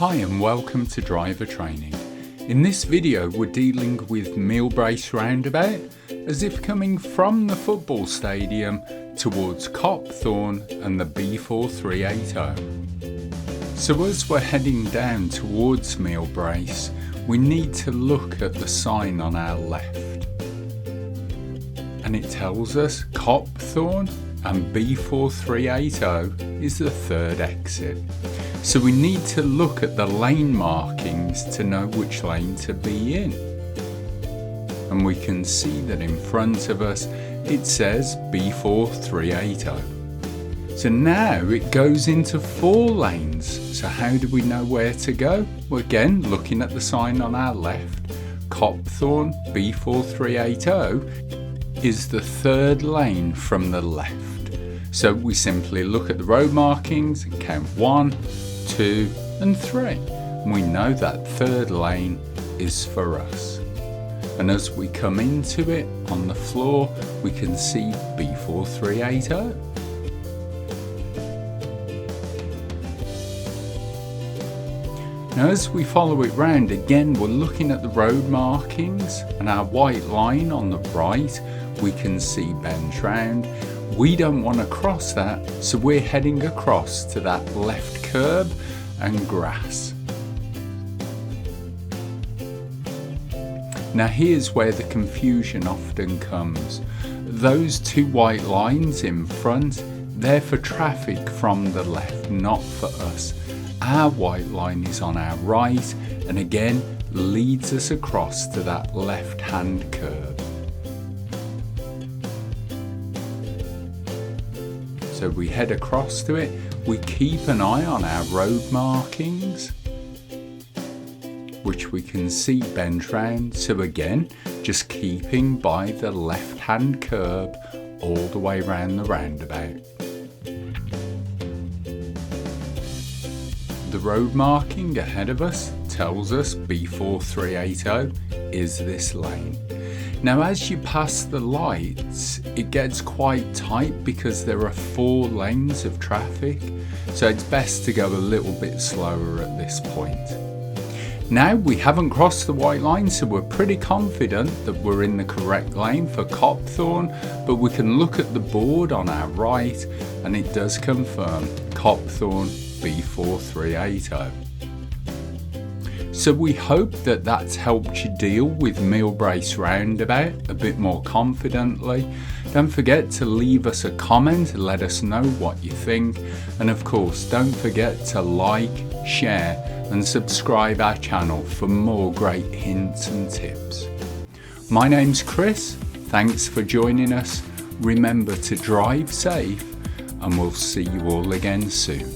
Hi and welcome to driver training. In this video we're dealing with Meole Brace Roundabout as if coming from the football stadium towards Copthorne and the B4380. So as we're heading down towards Meole Brace, we need to look at the sign on our left. And it tells us Copthorne and B4380 is the third exit. So we need to look at the lane markings to know which lane to be in. And we can see that in front of us it says B4380. So now it goes into 4 lanes. So how do we know where to go? Well, again, looking at the sign on our left, Copthorne B4380 is the third lane from the left. So we simply look at the road markings and count 1, 2 and 3. And we know that third lane is for us. And as we come into it on the floor, we can see B4380. Now as we follow it round, again we're looking at the road markings and our white line on the right, we can see bend round. We don't want to cross that, so we're heading across to that left curb and grass. Now here's where the confusion often comes. Those 2 white lines in front, they're for traffic from the left, not for us. Our white line is on our right and again leads us across to that left-hand curb. So we head across to it, we keep an eye on our road markings, which we can see bend round. So again, just keeping by the left-hand curb all the way around the roundabout. The road marking ahead of us tells us B4380 is this lane. Now as you pass the lights, it gets quite tight because there are 4 lanes of traffic, so it's best to go a little bit slower at this point. Now we haven't crossed the white line, so we're pretty confident that we're in the correct lane for Copthorne, but we can look at the board on our right and it does confirm Copthorne B4380. So we hope that that's helped you deal with Meole Brace Roundabout a bit more confidently. Don't forget to leave us a comment, let us know what you think, and of course don't forget to like, share and subscribe our channel for more great hints and tips. My name's Chris, thanks for joining us. Remember to drive safe and we'll see you all again soon.